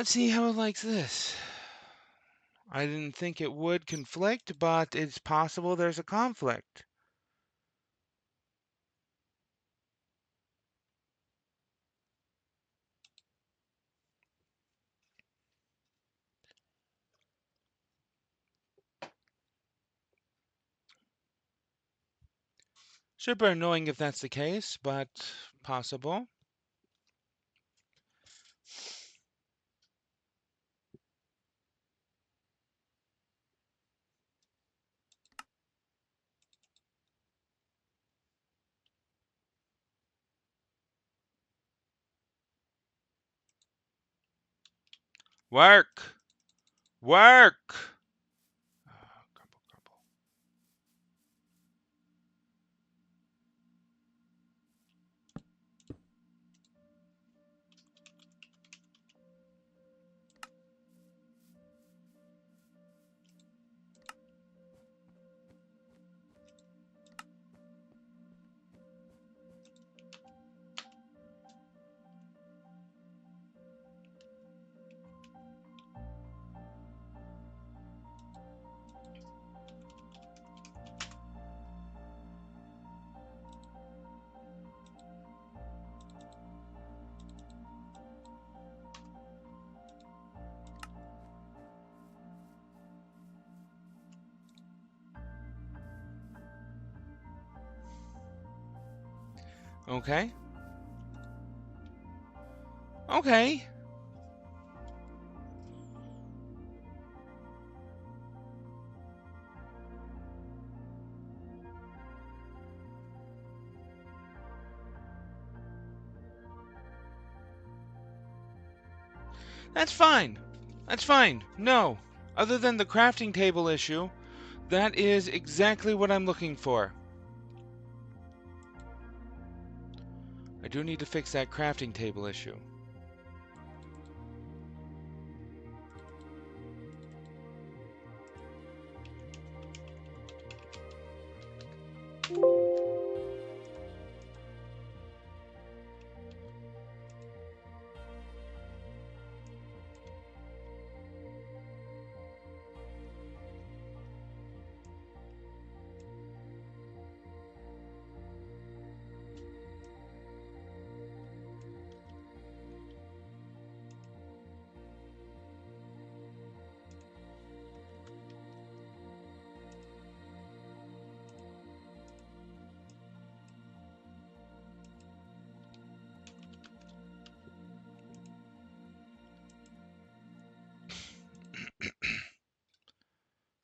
Let's see how it likes this. I didn't think it would conflict, but it's possible there's a conflict. Super annoying if that's the case, but possible. Work! Work! Grumble, grumble. Okay. Okay. That's fine. That's fine. No. Other than the crafting table issue, that is exactly what I'm looking for. I do need to fix that crafting table issue.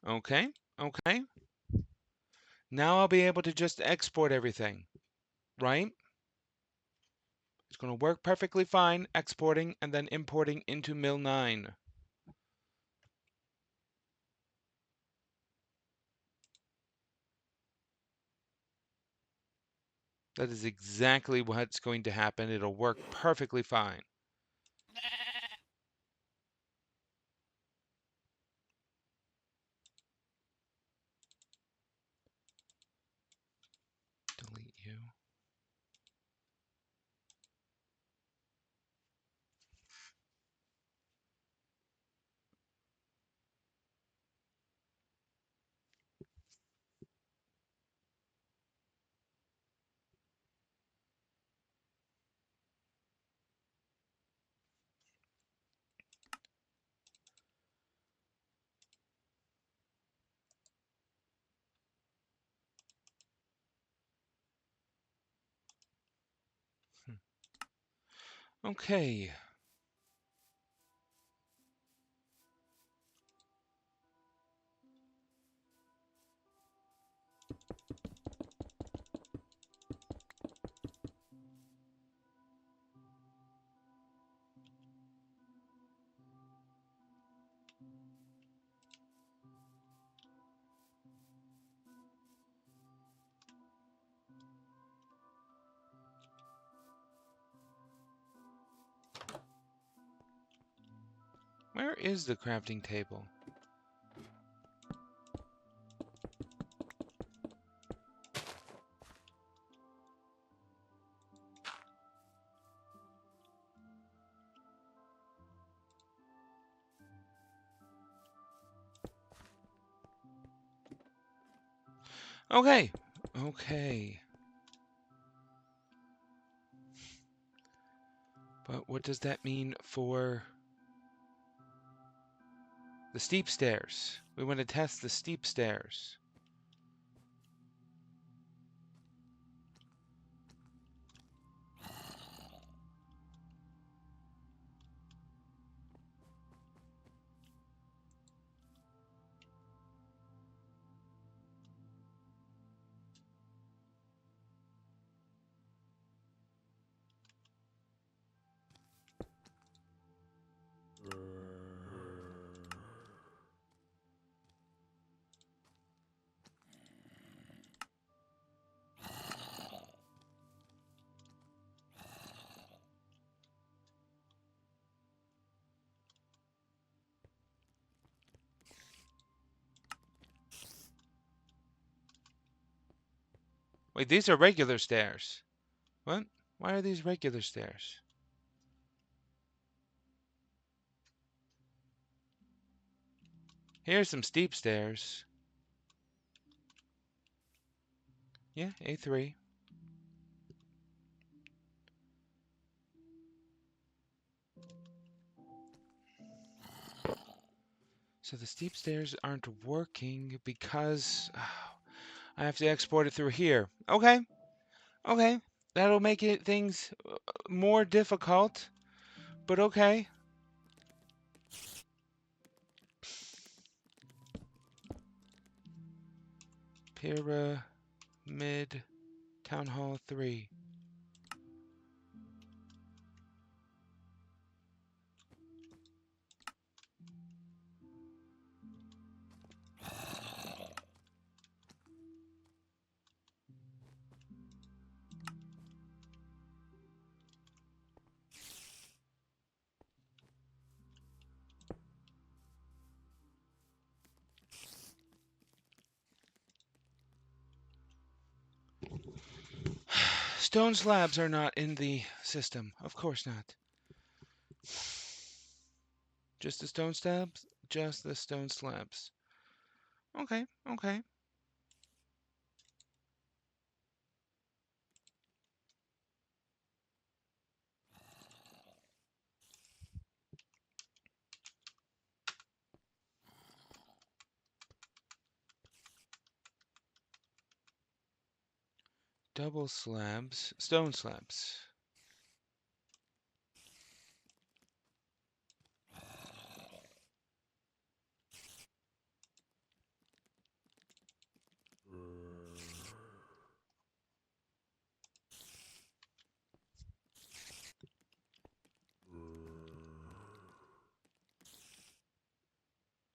Okay. Okay. Now I'll be able to just export everything, right? It's going to work perfectly fine, exporting and then importing into Mill9. That is exactly what's going to happen. It'll work perfectly fine. Delete you. Okay. Where is the crafting table? Okay. Okay. But what does that mean for the steep stairs? We want to test the steep stairs. Wait, these are regular stairs. What? Why are these regular stairs? Here's some steep stairs. Yeah, A3. So the steep stairs aren't working because I have to export it through here. Okay. Okay. That'll make it things more difficult, but okay. Pyramid Town Hall 3. Stone slabs are not in the system. Of course not. Just the stone slabs? Just the stone slabs. Okay, okay. Double slabs, stone slabs.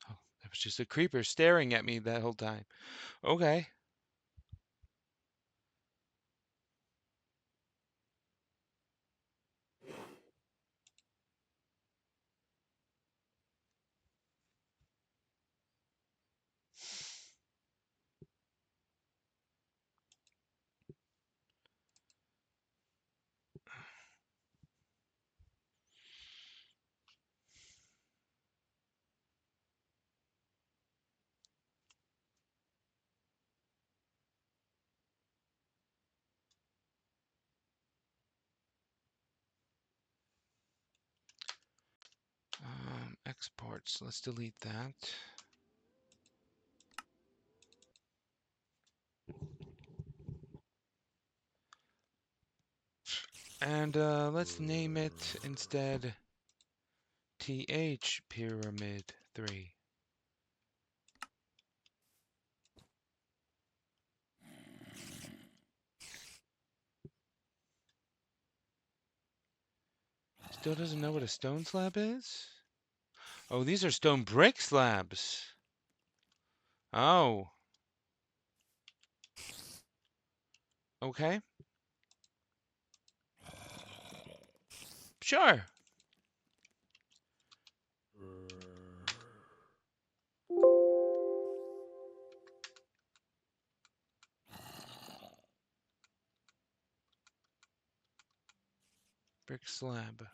Oh, that was just a creeper staring at me that whole time. Okay. Exports. Let's delete that. And let's name it instead TH Pyramid 3. Still doesn't know what a stone slab is? Oh, these are stone brick slabs. Oh. Okay. Sure. Brick slab.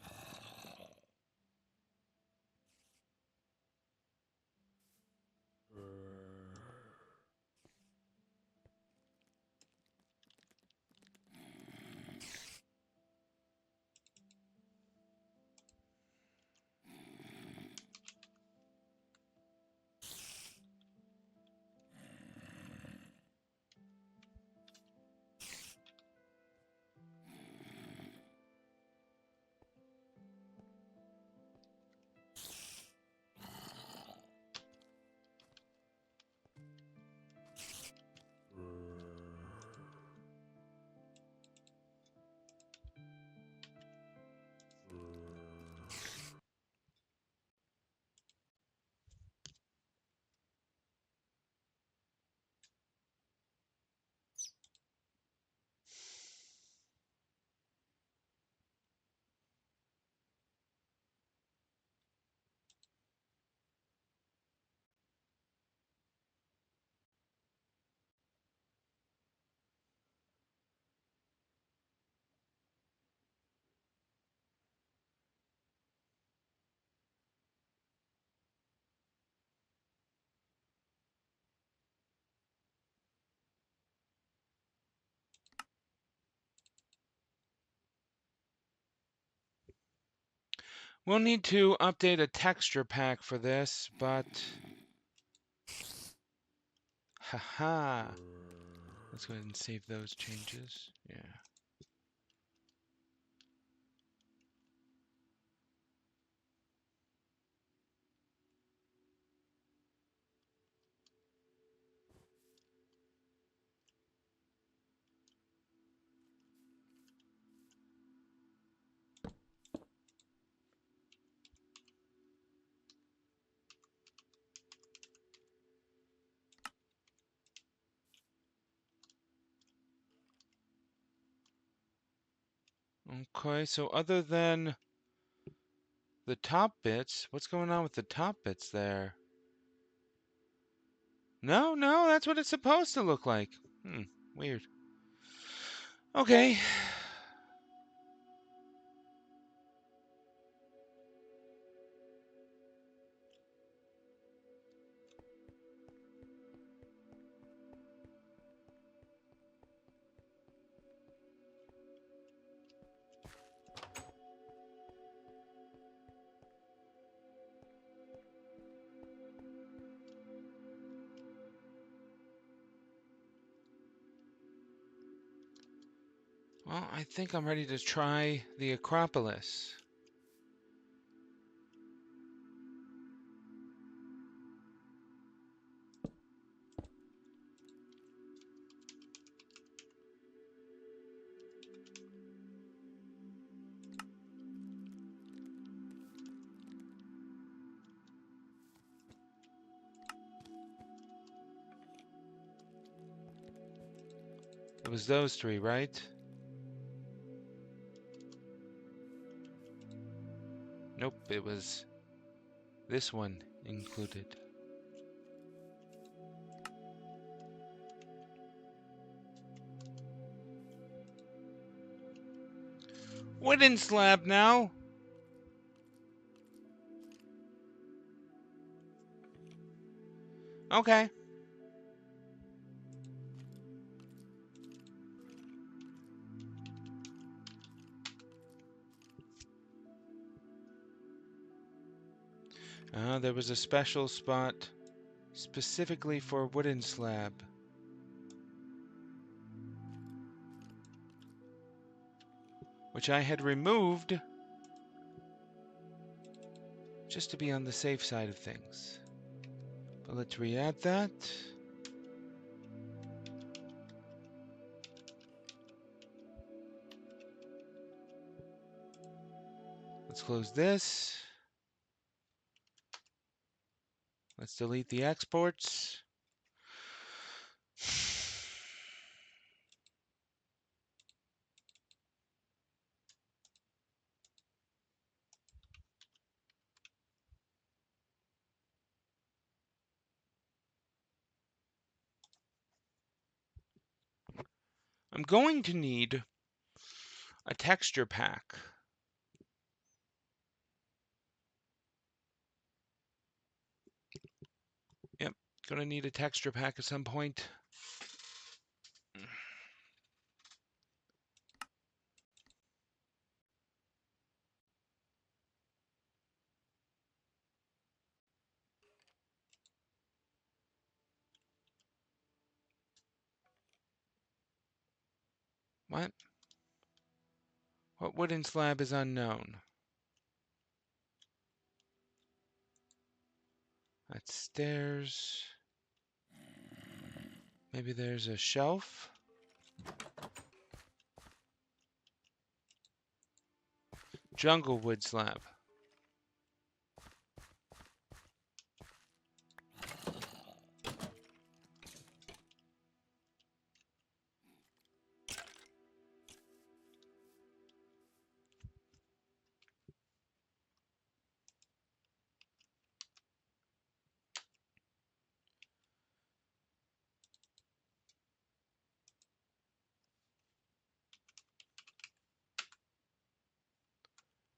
We'll need to update a texture pack for this, but haha. Let's go ahead and save those changes. Yeah. Okay, so other than the top bits, what's going on with the top bits there? No, that's what it's supposed to look like. Weird. Okay. Well, I think I'm ready to try the Acropolis. It was those three, right? Nope, it was this one included. Wooden slab now. Okay. There was a special spot specifically for wooden slab. Which I had removed just to be on the safe side of things. But let's re-add that. Let's close this. Let's delete the exports. I'm going to need a texture pack. Yep, gonna need a texture pack at some point. What? What wooden slab is unknown? That's stairs. Maybe there's a shelf. Jungle wood slab.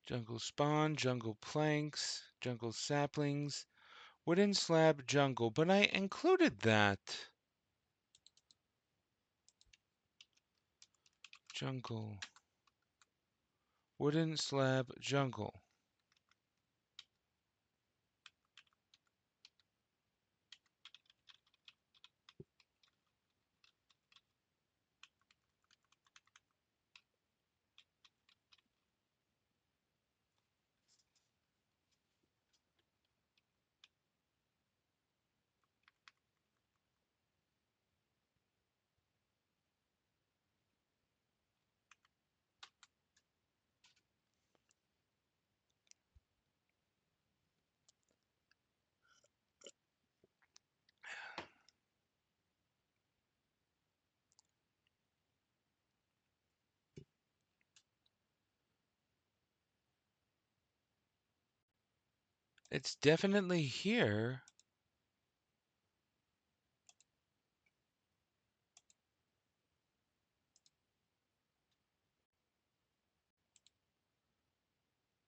Jungle spawn, jungle planks, jungle saplings, wooden slab jungle, but I included that. Jungle. Wooden slab jungle. It's definitely here.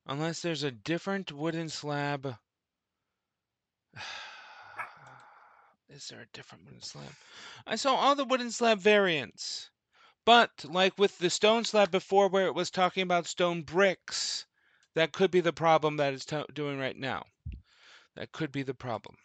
Unless there's a different wooden slab. Is there a different wooden slab? I saw all the wooden slab variants. But, like with the stone slab before where it was talking about stone bricks, that could be the problem that it's doing right now. That could be the problem.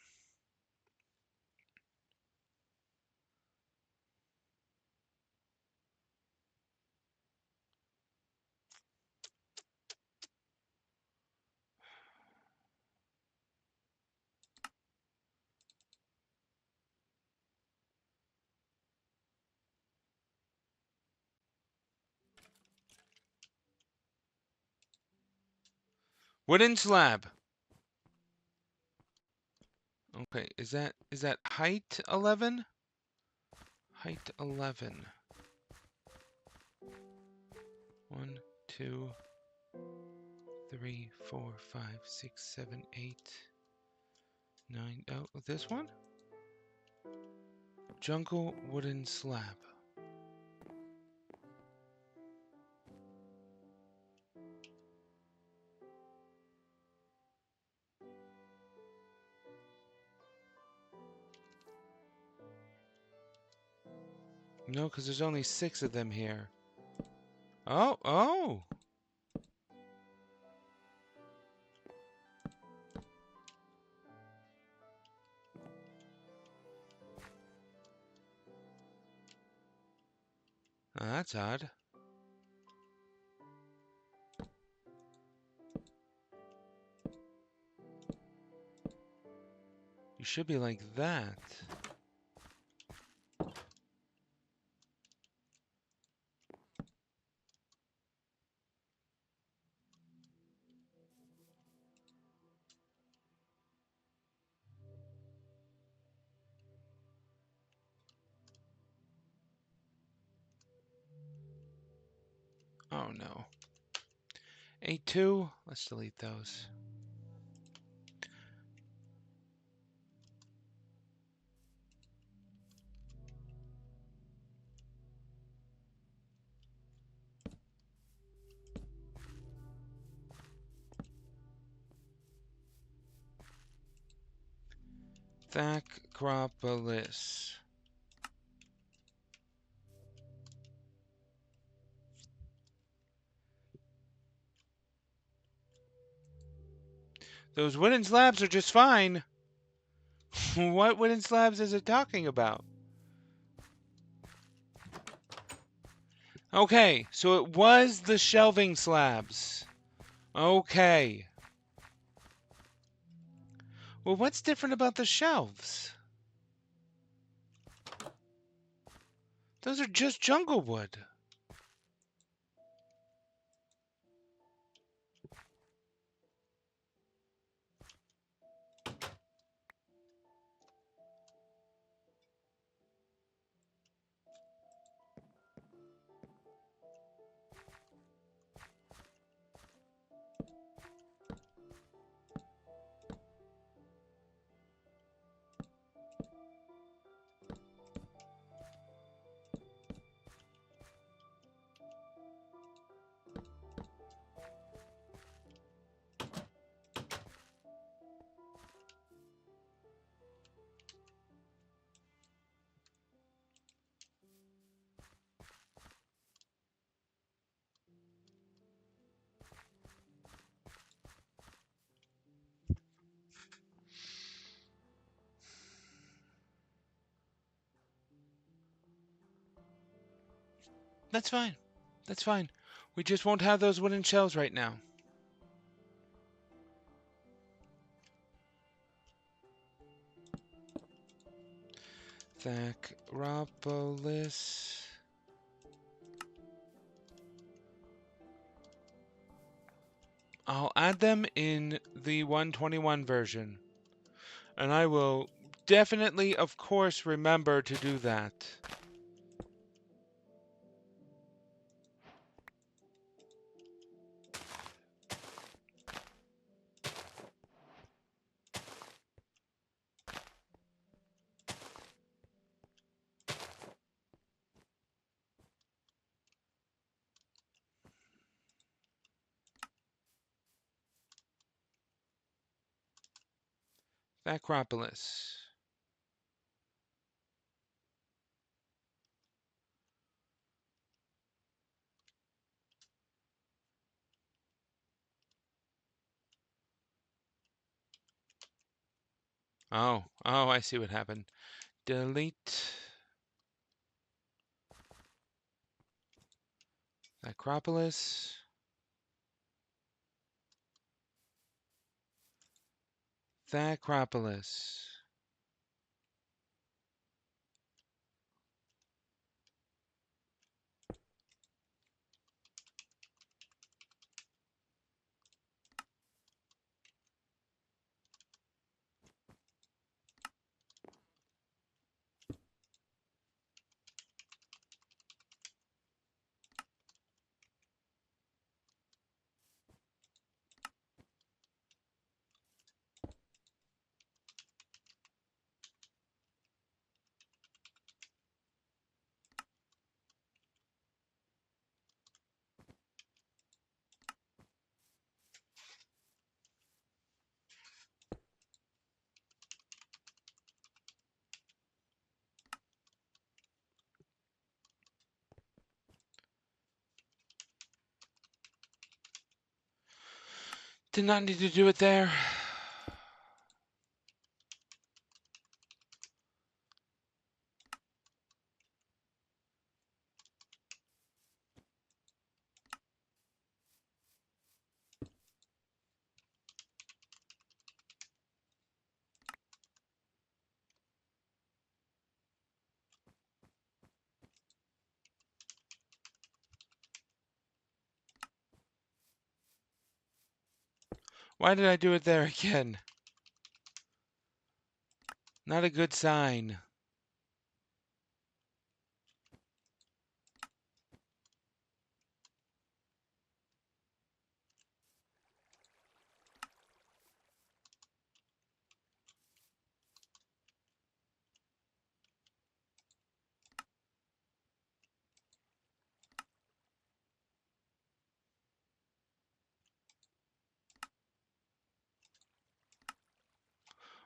Wooden slab. Okay, is that height 11? Height 11. 1, 2, 3, 4, 5, 6, 7, 8, 9. Oh, this one? Jungle wooden slab. No, because there's only 6 of them here. Oh! Oh, that's odd. You should be like that. Oh no. ep2, let's delete those. Thacropolis. Those wooden slabs are just fine. What wooden slabs is it talking about? Okay, so it was the shelving slabs. Okay. Well, what's different about the shelves? Those are just jungle wood. That's fine. That's fine. We just won't have those wooden shelves right now. Thacropolis. I'll add them in the 121 version. And I will definitely, of course, remember to do that. the Acropolis. Oh, I see what happened. Delete the Acropolis. The Acropolis. Did not need to do it there. Why did I do it there again? Not a good sign.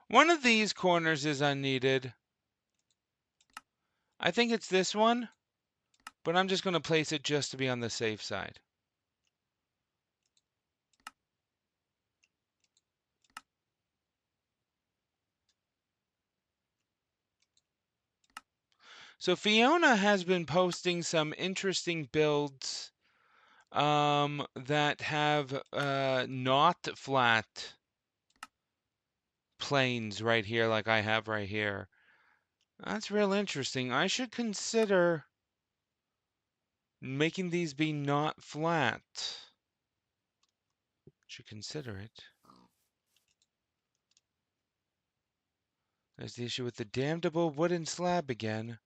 One of these corners is unneeded. I think it's this one, but I'm just going to place it just to be on the safe side. So Fiona has been posting some interesting builds that have not flat planes right here like I have right here. That's real interesting. I should consider making these be not flat. Should consider it. There's the issue with the damnable wooden slab again.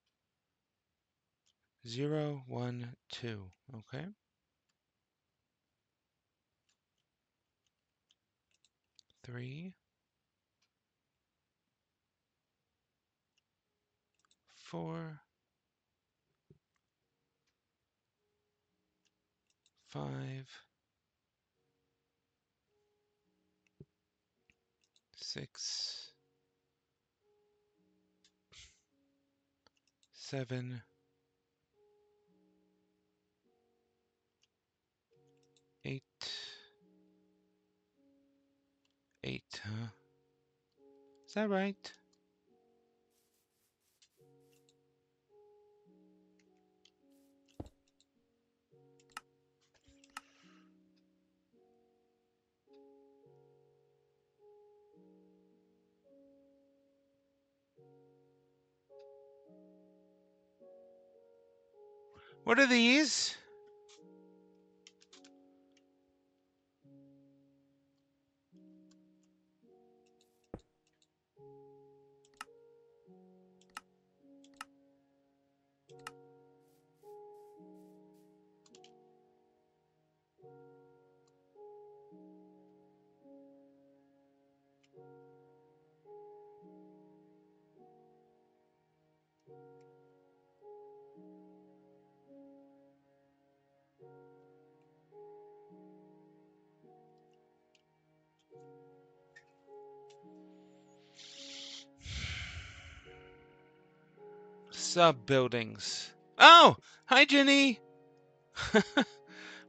0, 1, 2. Okay. 3, 4, 5, 6, 7, 8, 8, huh? Is that right? What are these? Sub-buildings. Oh! Hi, Jenny!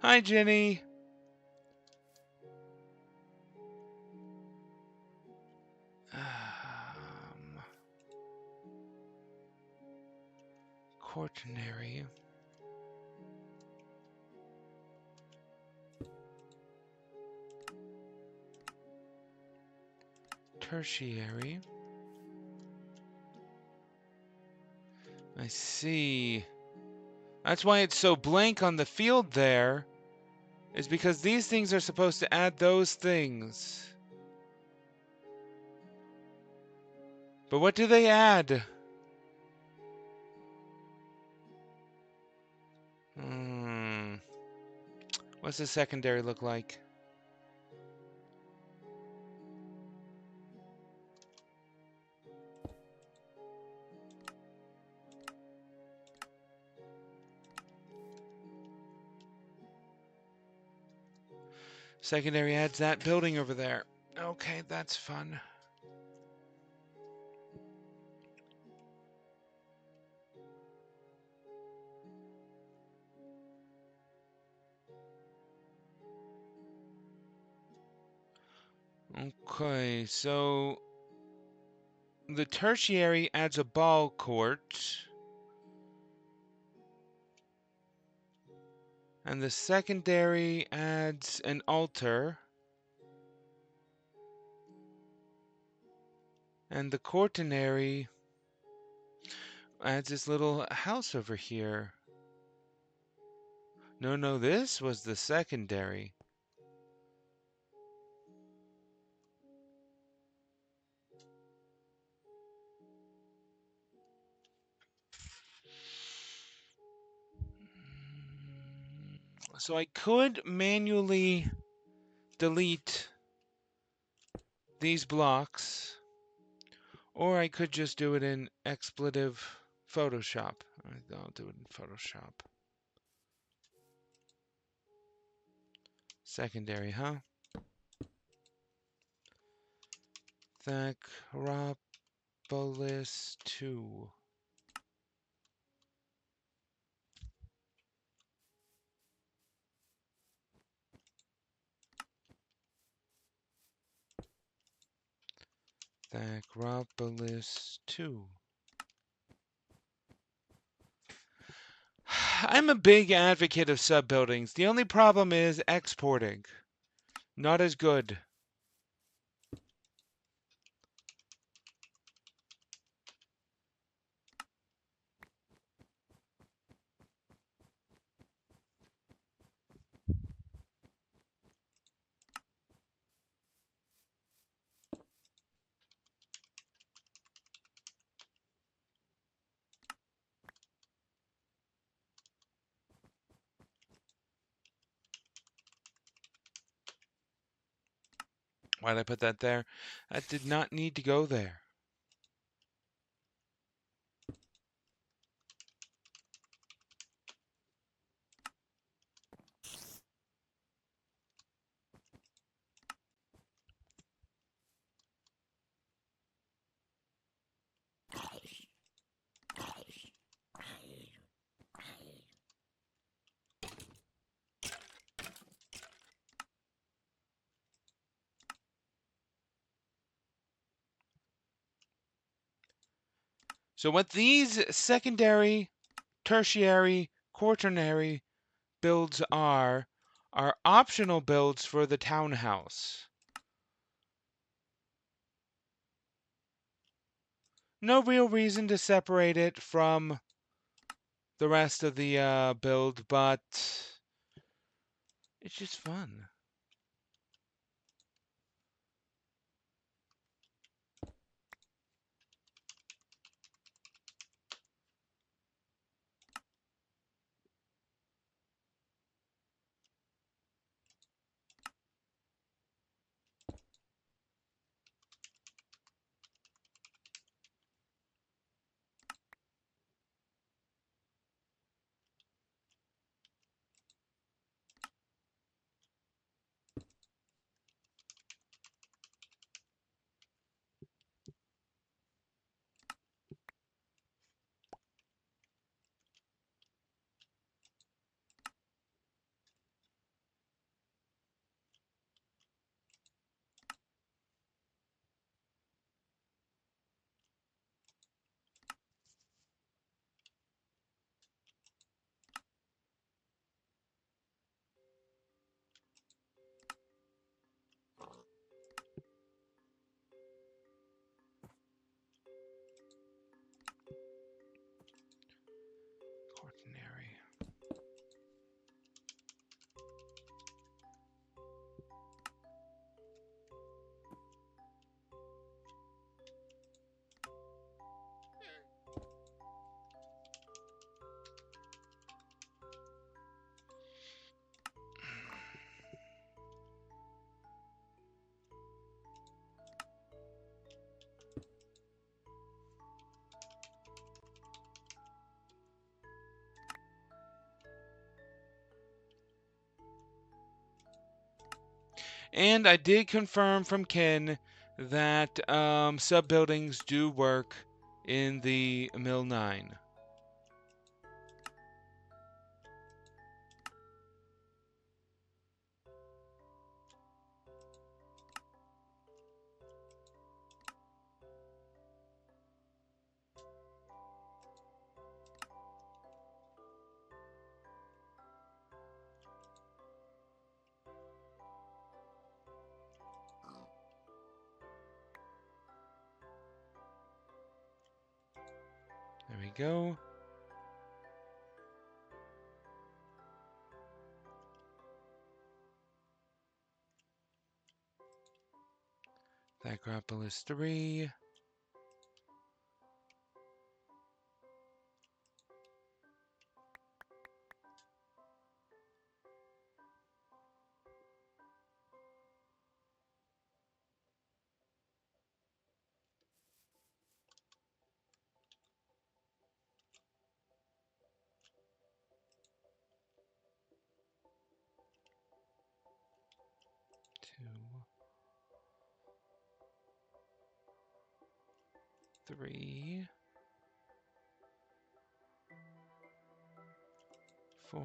Hi, Jenny. Quaternary. Tertiary. I see. That's why it's so blank on the field there, is because these things are supposed to add those things. But what do they add? What's the secondary look like? Secondary adds that building over there. Okay, that's fun. Okay, so the tertiary adds a ball court. And the secondary adds an altar. And the quaternary adds this little house over here. No, this was the secondary. So I could manually delete these blocks, or I could just do it in expletive Photoshop. I'll do it in Photoshop. Secondary, huh? Thacropolis 2. Thacropolis 2. I'm a big advocate of sub-buildings. The only problem is exporting. Not as good. Why did I put that there? That did not need to go there. So what these secondary, tertiary, quaternary builds are optional builds for the townhouse. No real reason to separate it from the rest of the build, but it's just fun. And I did confirm from Ken that sub-buildings do work in the Mill 9. There we go. Acropolis 3. Two, 3, 4,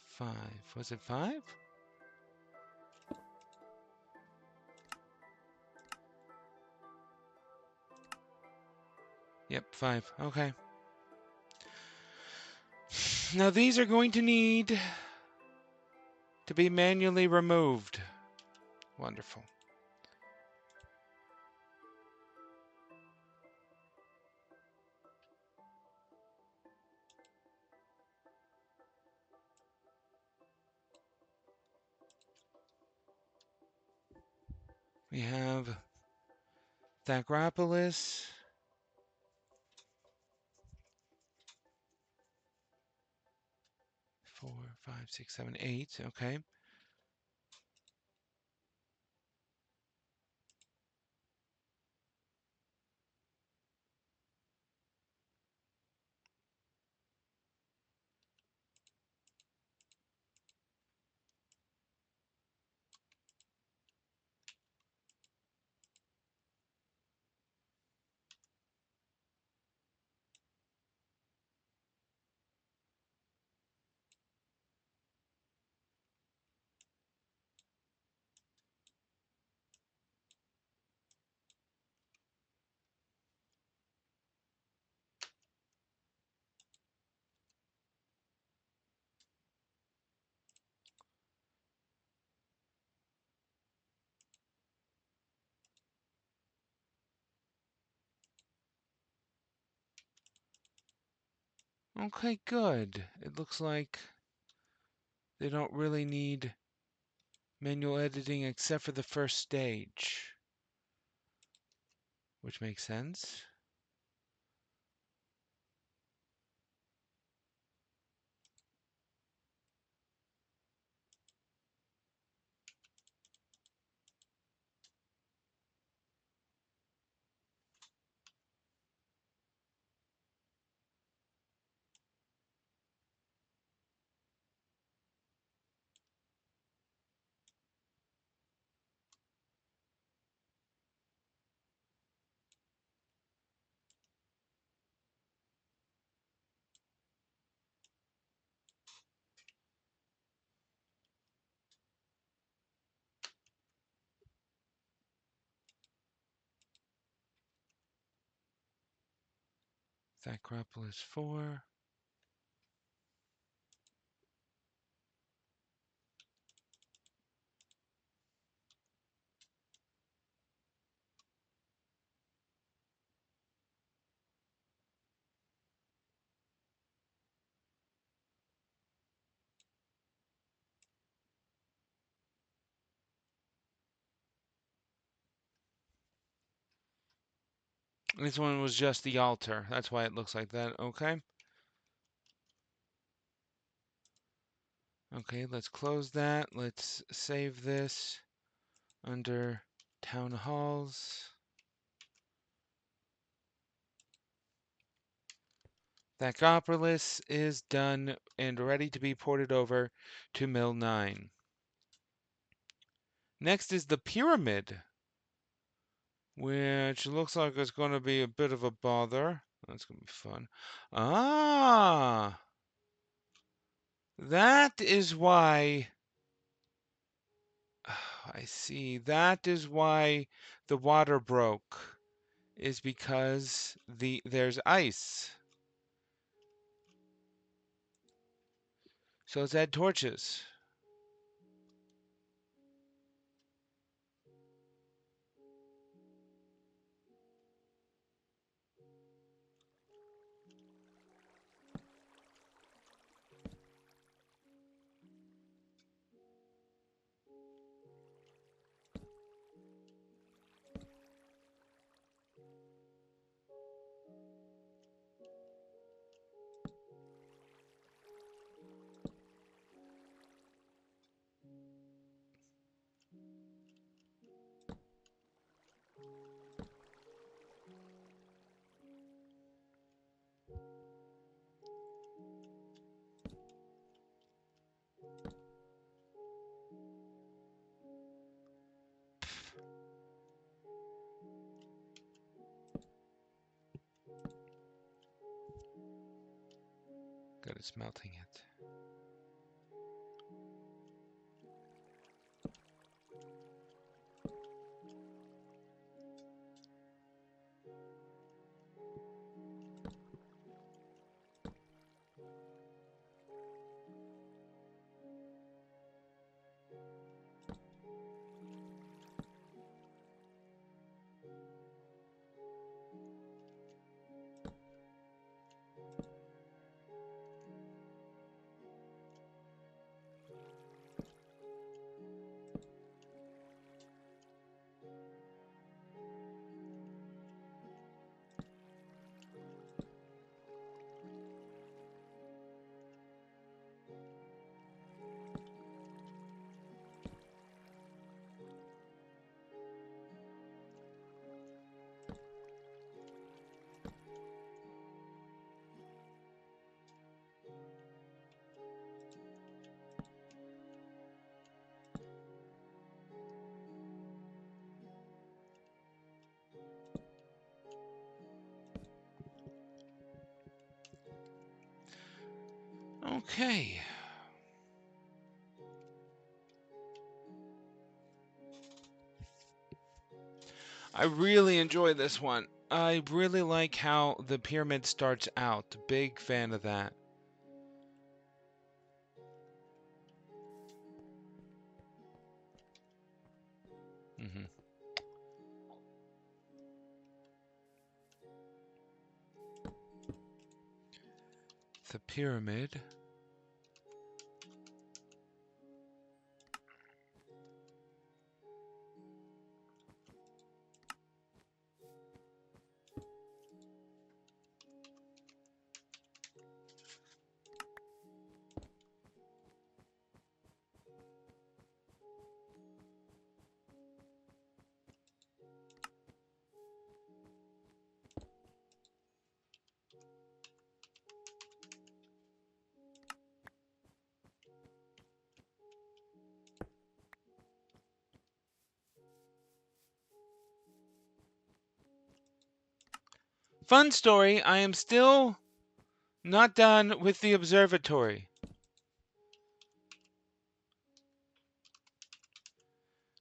5. Was it 5? Yep, 5. Okay. Now these are going to need to be manually removed. Wonderful. We have Thacropolis. 4, 5, 6, 7, 8. Okay. Okay, good. It looks like they don't really need manual editing except for the first stage, which makes sense. Thacropolis 4. This one was just the altar. That's why it looks like that. Okay. Okay, let's close that. Let's save this under Town Halls. That Acropolis is done and ready to be ported over to Mill 9. Next is the pyramid, which looks like it's going to be a bit of a bother. That's going to be fun. Ah! That is why... I see. That is why the water broke. Is because there's ice. So let's add torches. Good, it's melting it. Okay. I really enjoy this one. I really like how the pyramid starts out. Big fan of that. Mm-hmm. The pyramid. Fun story, I am still not done with the observatory.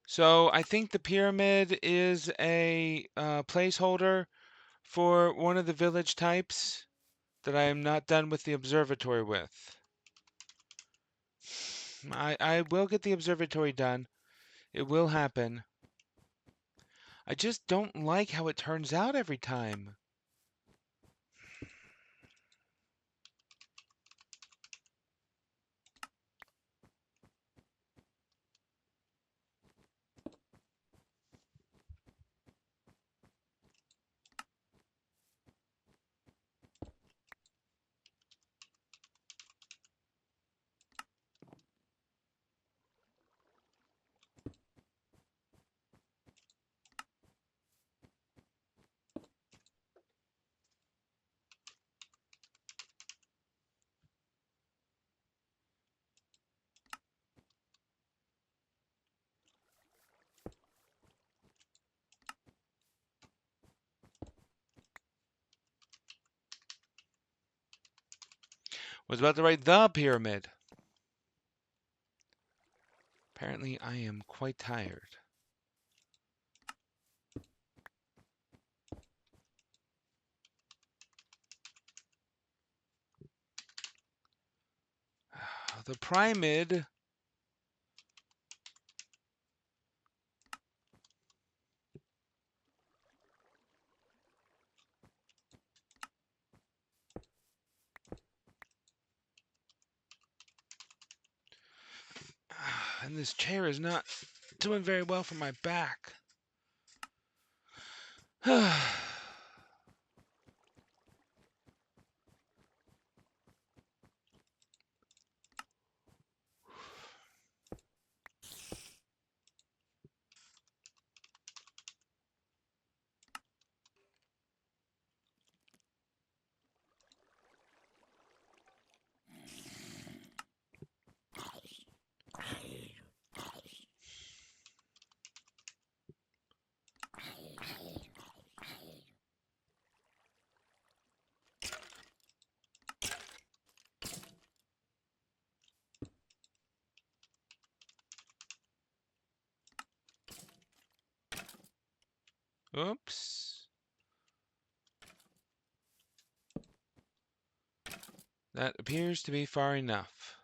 So I think the pyramid is a placeholder for one of the village types that I am not done with the observatory with. I will get the observatory done. It will happen. I just don't like how it turns out every time. Was about to write the pyramid. Apparently, I am quite tired. The pyramid. And this chair is not doing very well for my back. Oops. That appears to be far enough.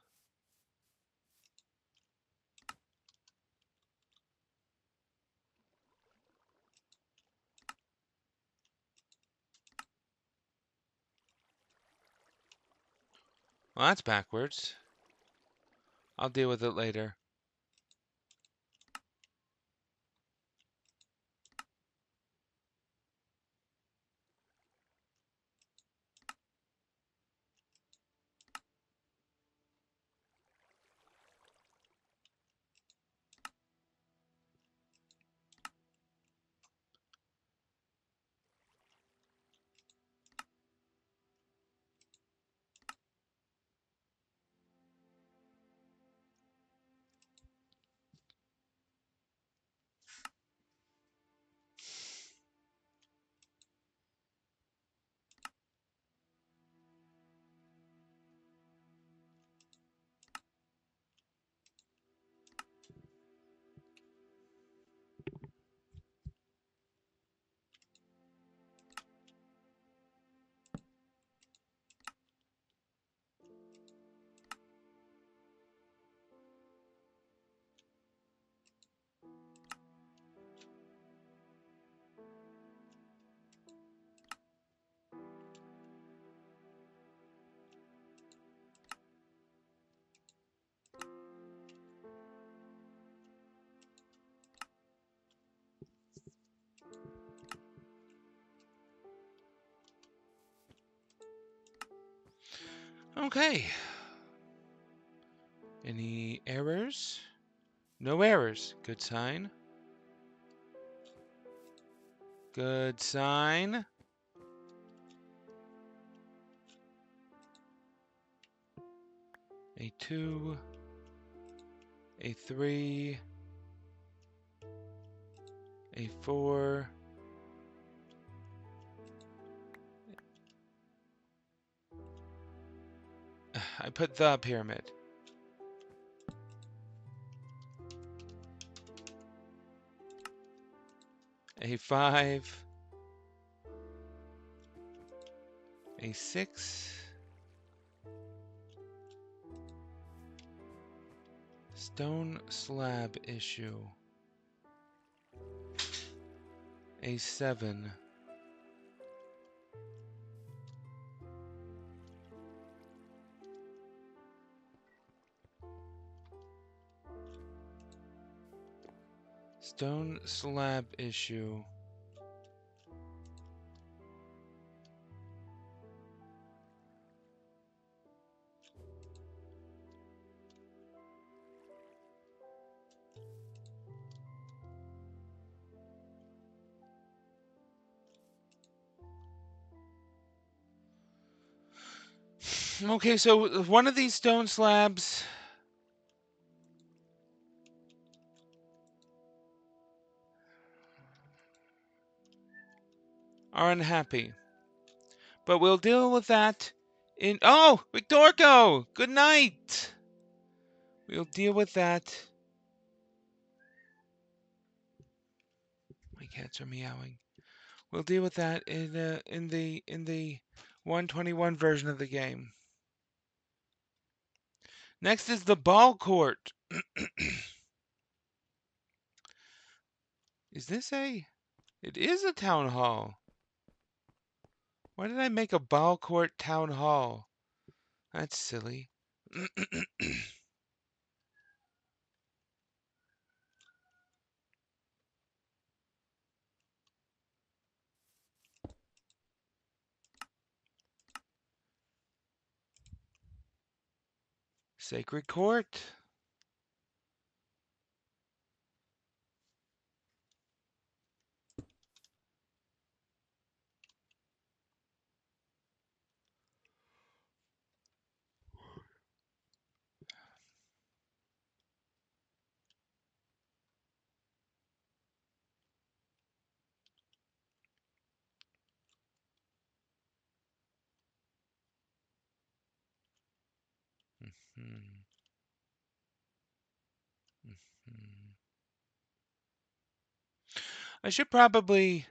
Well, that's backwards. I'll deal with it later. Okay. Any errors? No errors. Good sign. Good sign. A2, A3, A4. I put the pyramid. A5, A6, stone slab issue, A7, stone slab issue, okay, so one of these stone slabs are unhappy. But we'll deal with that Oh, Victorco! Good night! We'll deal with that. My cats are meowing. We'll deal with that in the 121 version of the game. Next is the ball court. Is this a... It is a town hall. Why did I make a ball court town hall? That's silly. Sacred court. Hmm. Hmm. I should probably...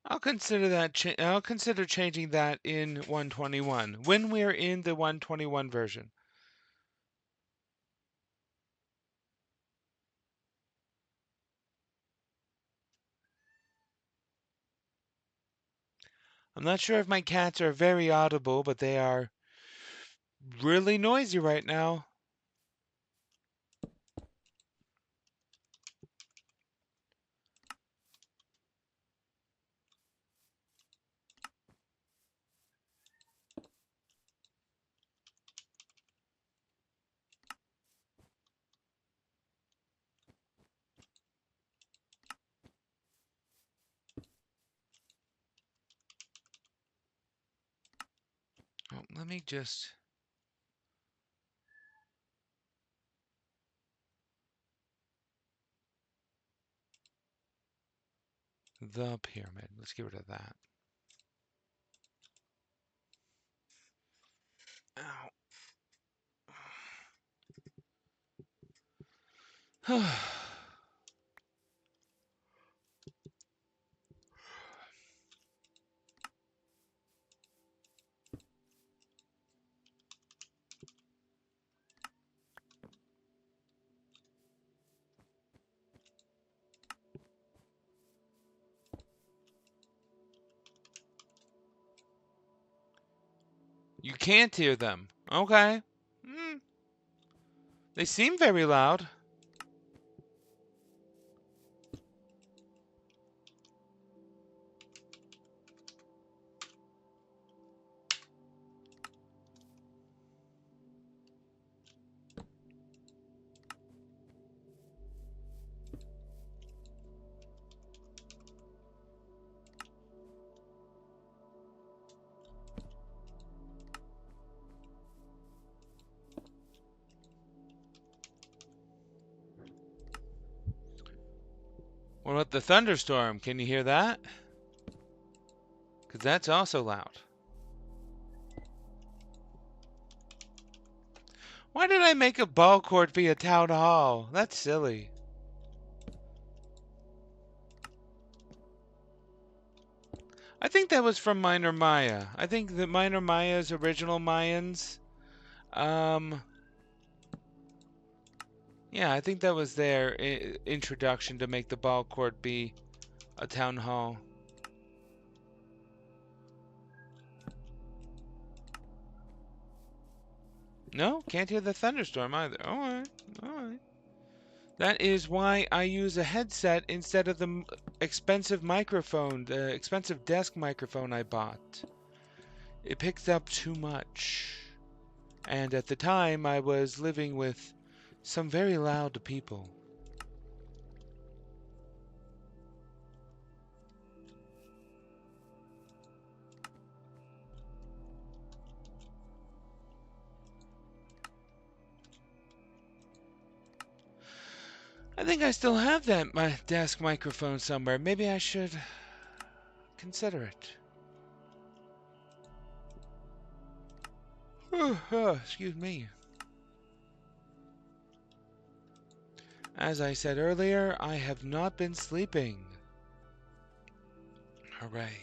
I'll consider that. I'll consider changing that in 121 when we're in the 121 version. I'm not sure if my cats are very audible, but they are really noisy right now. Oh, let me just... The pyramid. Let's get rid of that. Ow. You can't hear them. Okay. They seem very loud. What about the thunderstorm? Can you hear that? Because that's also loud. Why did I make a ball court be a town hall? That's silly. I think that was from Minor Maya. I think that Minor Maya's original Mayans. Yeah, I think that was their introduction to make the ball court be a town hall. No, can't hear the thunderstorm either. Alright, alright. That is why I use a headset instead of the expensive microphone, the expensive desk microphone I bought. It picks up too much. And at the time, I was living with some very loud people. I think I still have that my desk microphone somewhere. Maybe I should consider it. Excuse me. As I said earlier, I have not been sleeping. Hooray.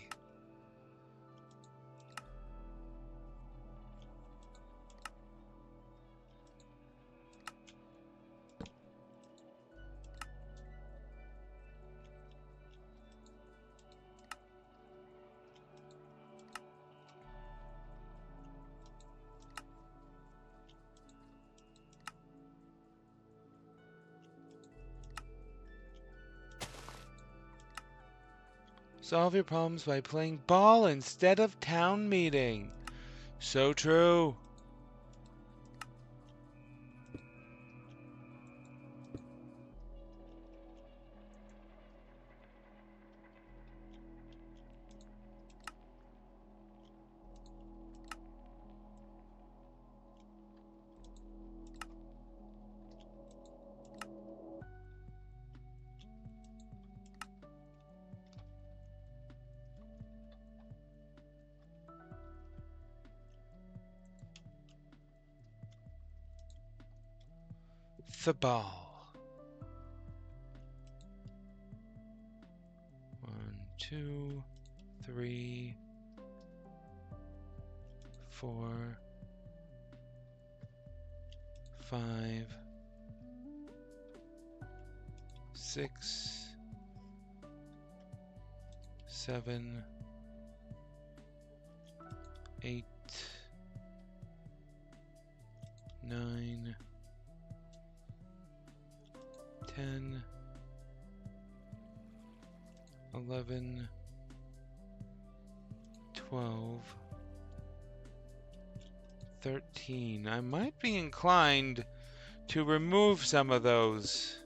Solve your problems by playing ball instead of town meeting. So true. The ball. 1, 2, 3, 4, 5, 6, 7, 8, 9, 10, 11, 12, 13. I might be inclined to remove some of those.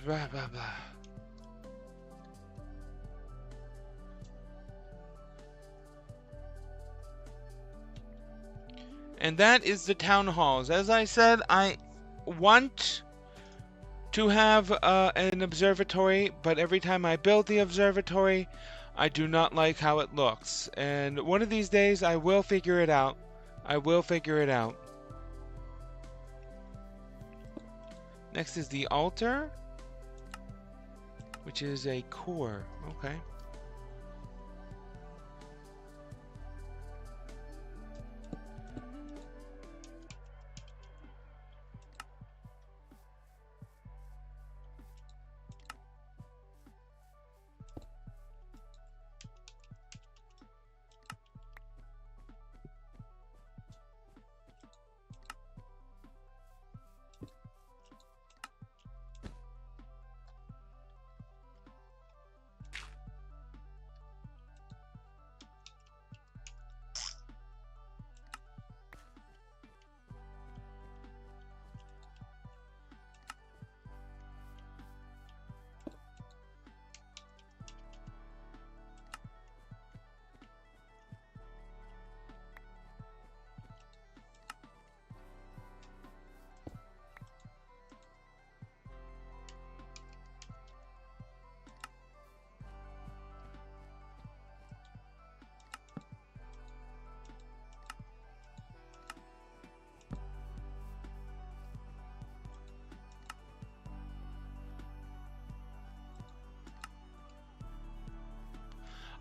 Blah, blah, blah. And that is the town halls. As I said, I want to have an observatory, but every time I build the observatory, I do not like how it looks. And one of these days, I will figure it out. I will figure it out. Next is the altar, which is a core. Okay.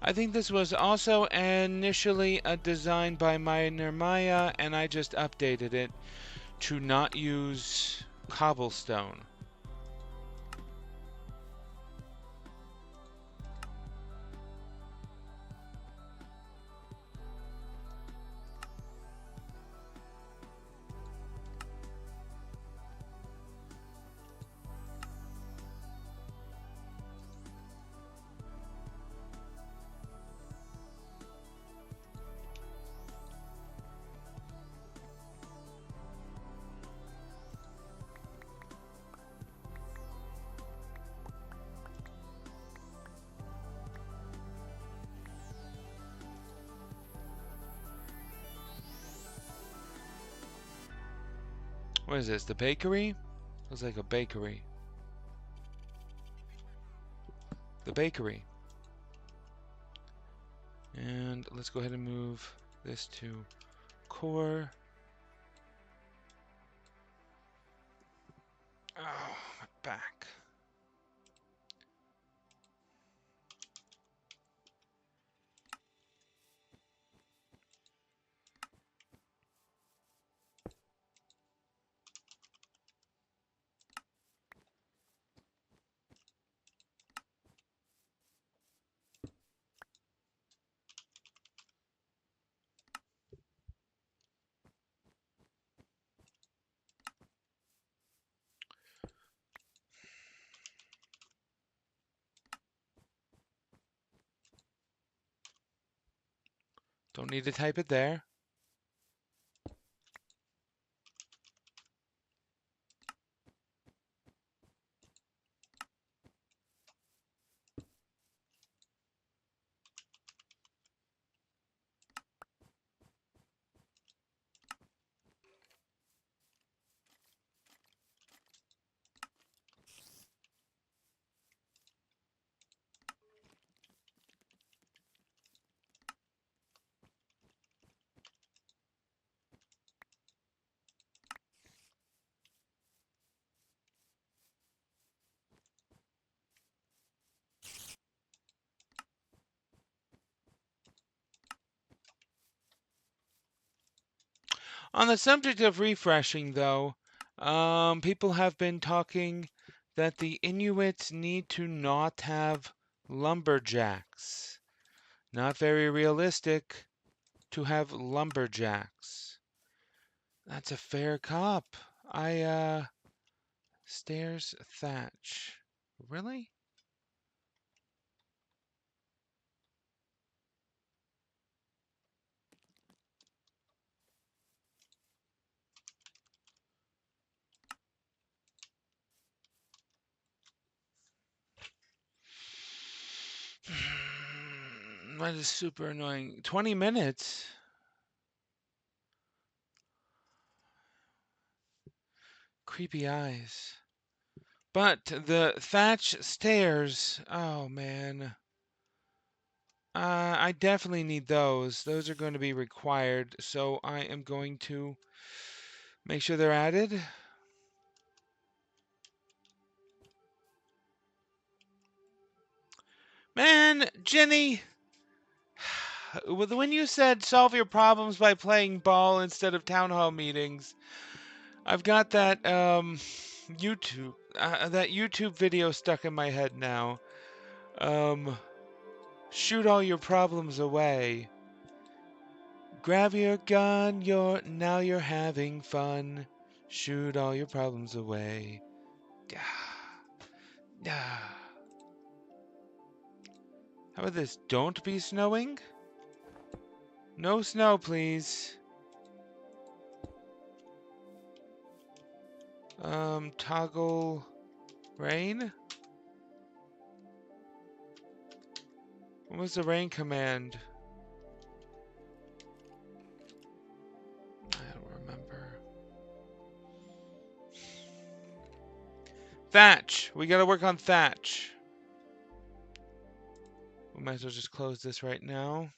I think this was also initially a design by Mayan Refresh, and I just updated it to not use cobblestone. What is this? The bakery? Looks like a bakery. The bakery. And let's go ahead and move this to core. Oh, my back. Don't need to type it there. On the subject of refreshing, though, people have been talking that the Inuits need to not have lumberjacks. Not very realistic to have lumberjacks. That's a fair cop. Stairs thatch. Really? That is super annoying. 20 minutes? Creepy eyes. But the thatch stairs, oh man. I definitely need those. Those are going to be required, so I am going to make sure they're added. Man, Jenny, when you said solve your problems by playing ball instead of town hall meetings, I've got that YouTube video stuck in my head now. Shoot all your problems away. Grab your gun, now you're having fun. Shoot all your problems away. How about this? Don't be snowing? No snow, please. Toggle rain? What was the rain command? I don't remember. Thatch! We gotta work on thatch. We might as well just close this right now.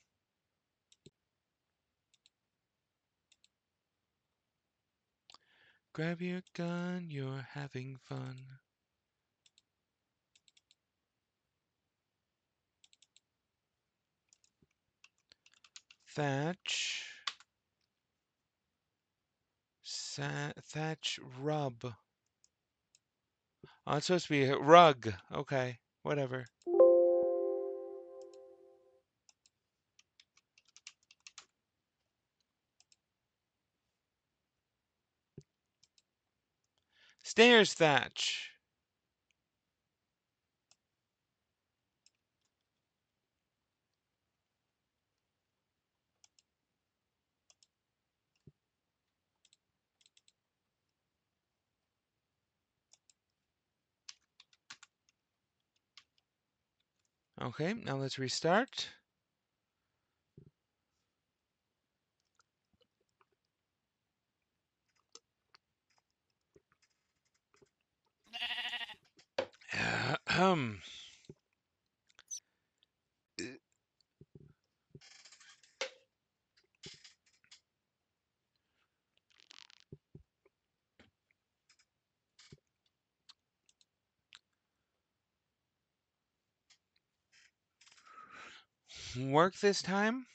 Grab your gun, you're having fun. Thatch. Thatch rub. Oh, it's supposed to be a rug. Okay, whatever. Stairs thatch. Okay, now let's restart. Work this time?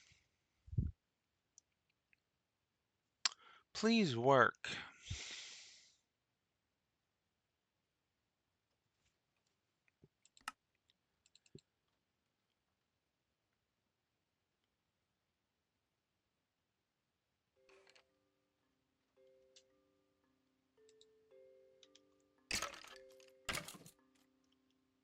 Please work.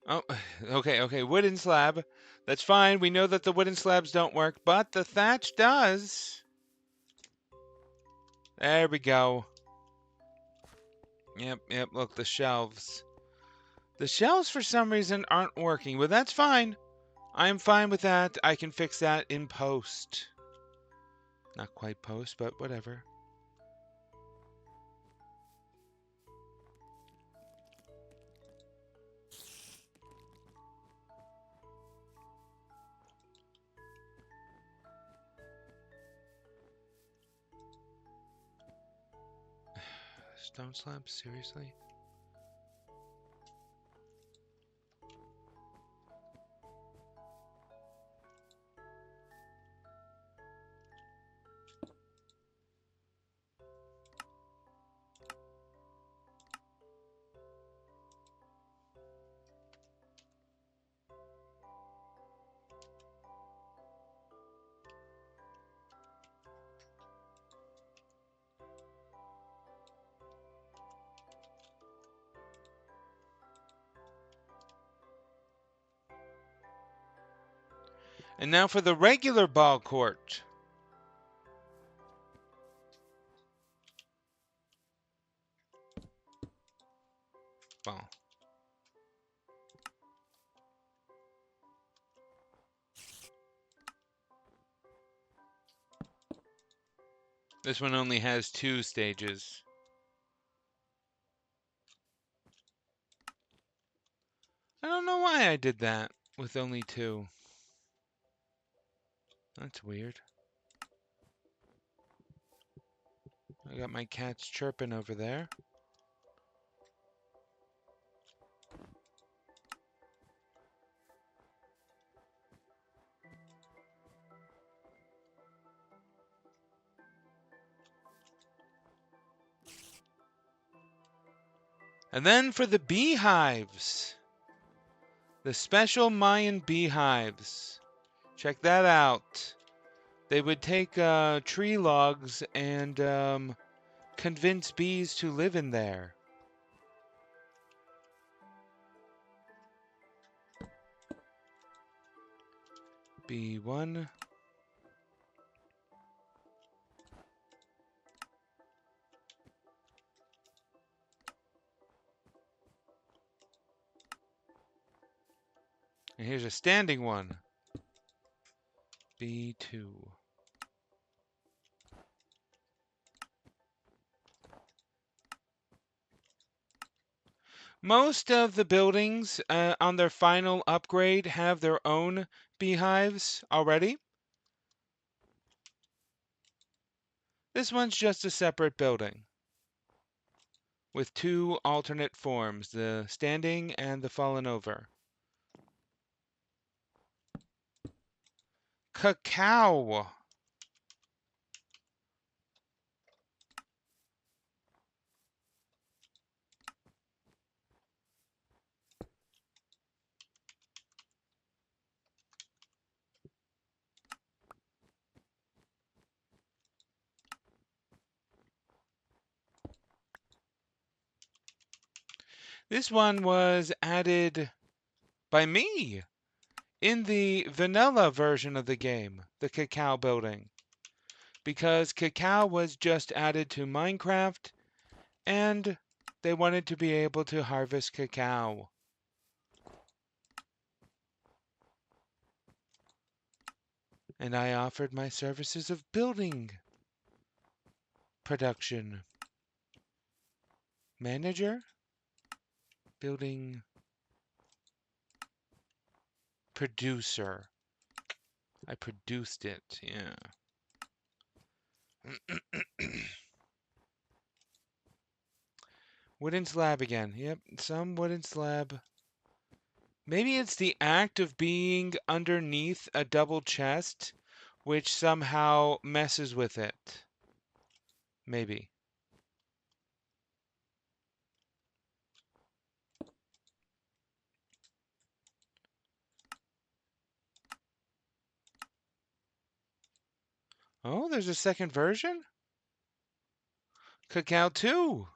Oh, okay, wooden slab. That's fine. We know that the wooden slabs don't work, but the thatch does. There we go. Yep, look, the shelves. The shelves, for some reason, aren't working, but that's fine. I'm fine with that. I can fix that in post. Not quite post, but whatever. Stone slabs? Seriously? And now for the regular ball court. Well, this one only has 2 stages. I don't know why I did that with only 2. That's weird. I got my cats chirping over there. And then for the beehives. The special Mayan beehives. Check that out. They would take tree logs and convince bees to live in there. B1. And here's a standing one. B2. Most of the buildings on their final upgrade have their own beehives already. This one's just a separate building with 2 alternate forms, the standing and the fallen over. Cacao. This one was added by me in the vanilla version of the game, the cacao building, because cacao was just added to Minecraft and they wanted to be able to harvest cacao. And I offered my services of building production manager, building Producer. I produced it, yeah. Wooden slab again. Yep, some wooden slab. Maybe it's the act of being underneath a double chest, which somehow messes with it. Maybe. Oh, there's a second version? Cacao 2.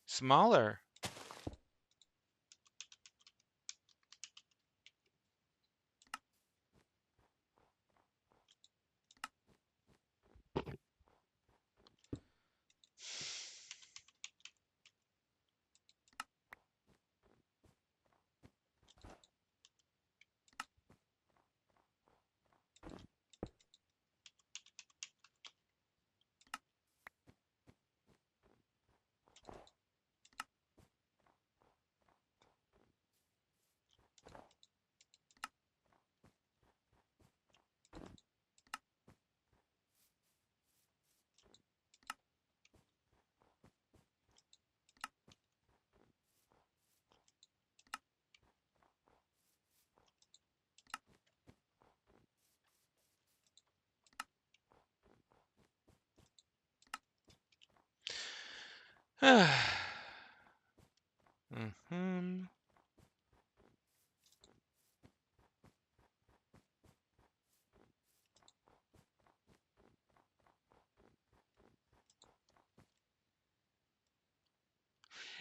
Smaller. Mm-hmm.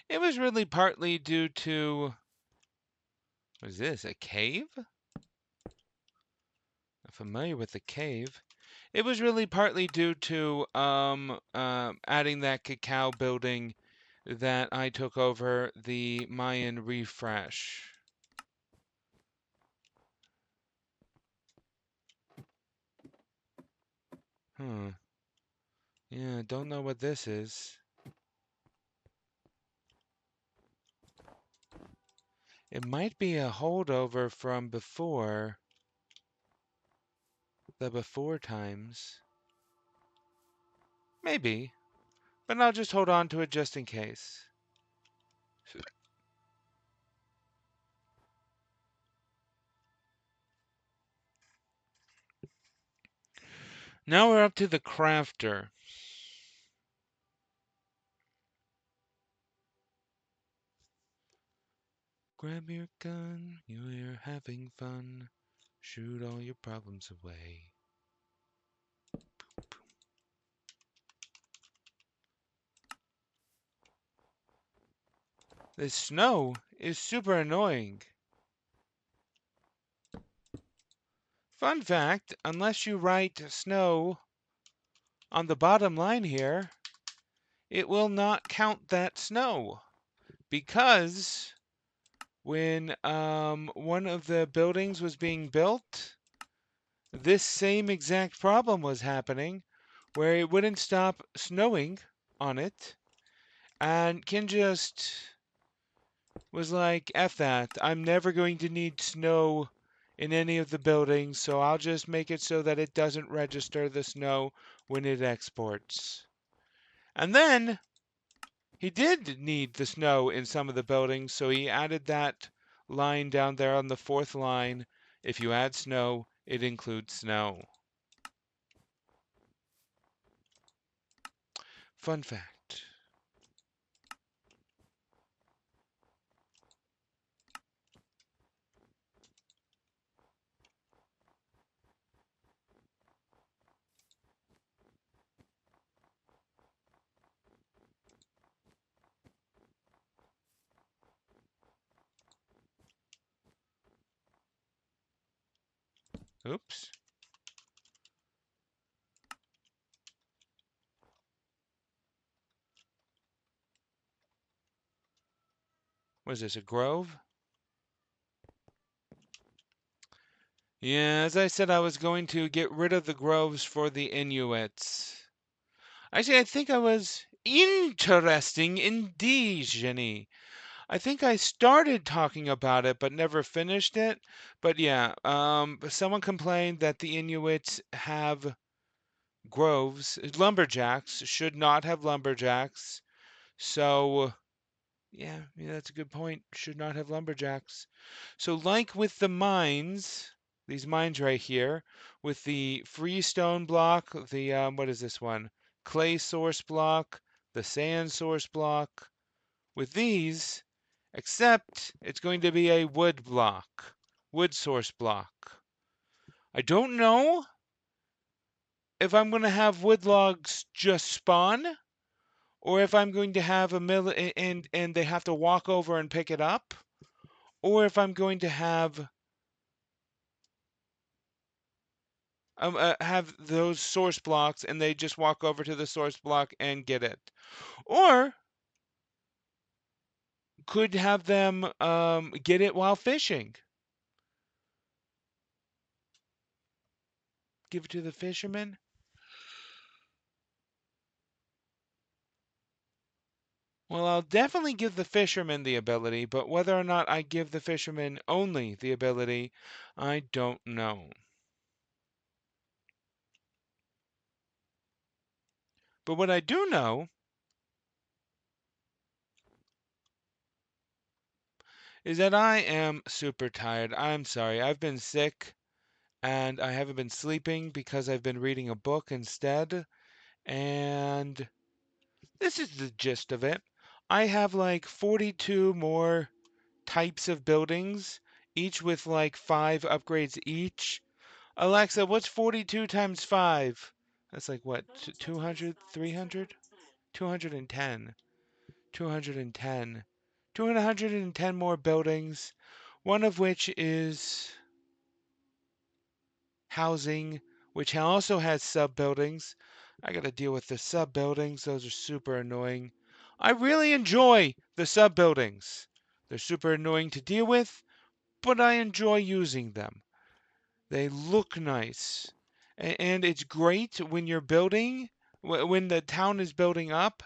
It was really partly due to, what is this, a cave? I'm familiar with the cave. It was really partly due to adding that cacao building that I took over the Mayan Refresh. Yeah, don't know what this is. It might be a holdover from before, the before times. Maybe, but I'll just hold on to it just in case. Now we're up to the crafter. Grab your gun, you're having fun. Shoot all your problems away. This snow is super annoying. Fun fact, unless you write snow on the bottom line here, it will not count that snow. Because when one of the buildings was being built, this same exact problem was happening, where it wouldn't stop snowing on it, and Ken just was like, F that, I'm never going to need snow in any of the buildings, so I'll just make it so that it doesn't register the snow when it exports. And then he did need the snow in some of the buildings, so he added that line down there on the fourth line. If you add snow, it includes snow. Fun fact. Oops. Was this a grove? Yeah, as I said, I was going to get rid of the groves for the Inuits. Actually, I think I was interesting indeed, Jenny. I think I started talking about it but never finished it. But yeah, someone complained that the Inuits have groves. Lumberjacks should not have lumberjacks. So yeah, that's a good point. Should not have lumberjacks. So like with the mines, these mines right here, with the freestone block, the what is this one? Clay source block, the sand source block. With these, except it's going to be a wood block, wood source block. I don't know if I'm going to have wood logs just spawn, or if I'm going to have a mill and they have to walk over and pick it up, or if I'm going to have those source blocks and they just walk over to the source block and get it, or could have them get it while fishing. Give it to the fisherman. Well, I'll definitely give the fisherman the ability, but whether or not I give the fisherman only the ability, I don't know. But what I do know is that I am super tired. I'm sorry. I've been sick and I haven't been sleeping because I've been reading a book instead. And this is the gist of it. I have like 42 more types of buildings, each with like 5 upgrades each. Alexa, what's 42 times 5? That's like what? 200, 300? 210. 210. 210 more buildings, one of which is housing, which also has sub-buildings. I gotta deal with the sub-buildings. Those are super annoying. I really enjoy the sub-buildings. They're super annoying to deal with, but I enjoy using them. They look nice. And it's great when you're building, when the town is building up,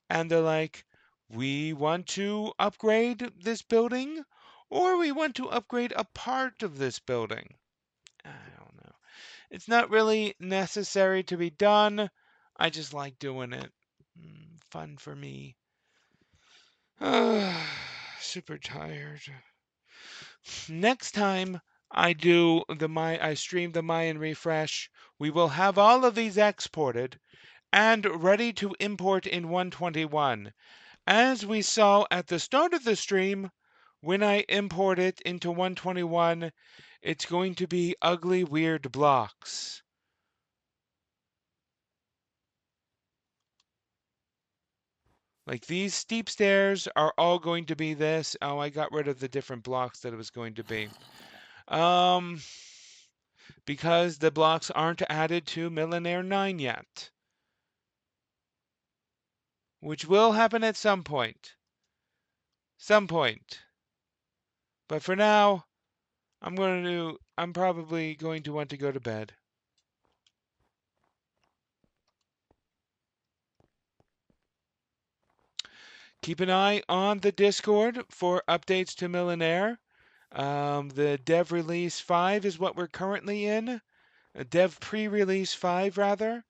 and they're like, we want to upgrade this building, or we want to upgrade a part of this building. I don't know. It's not really necessary to be done. I just like doing it. Fun for me. Super tired. Next time I stream the Mayan Refresh, we will have all of these exported and ready to import in 121. As we saw at the start of the stream, when I import it into 121, it's going to be ugly, weird blocks. Like these steep stairs are all going to be this. Oh, I got rid of the different blocks that it was going to be. Because the blocks aren't added to Millenaire 9 yet. Which will happen at some point. Some point. But for now, I'm probably going to want to go to bed. Keep an eye on the Discord for updates to Millenaire. The dev release 5 is what we're currently in. Dev pre-release 5, rather.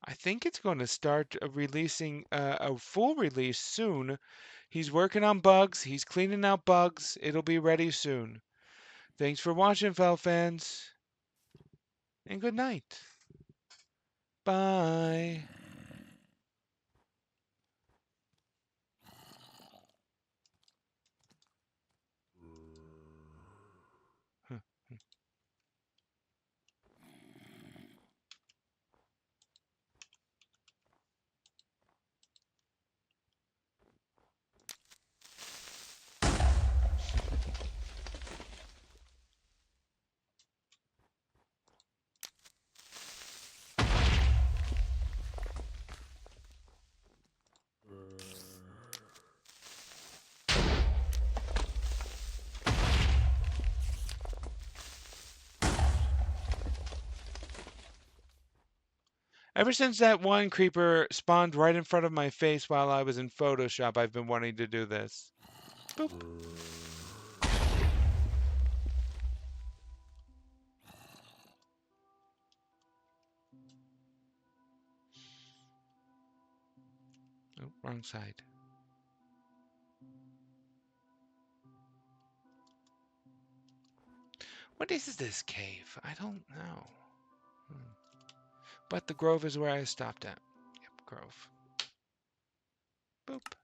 I think it's going to start releasing a full release soon. He's working on bugs. He's cleaning out bugs. It'll be ready soon. Thanks for watching, Fel fans. And good night. Bye. Ever since that one creeper spawned right in front of my face while I was in Photoshop, I've been wanting to do this. Boop. Oh, wrong side. What is this cave? I don't know. But the grove is where I stopped at. Yep, grove. Boop.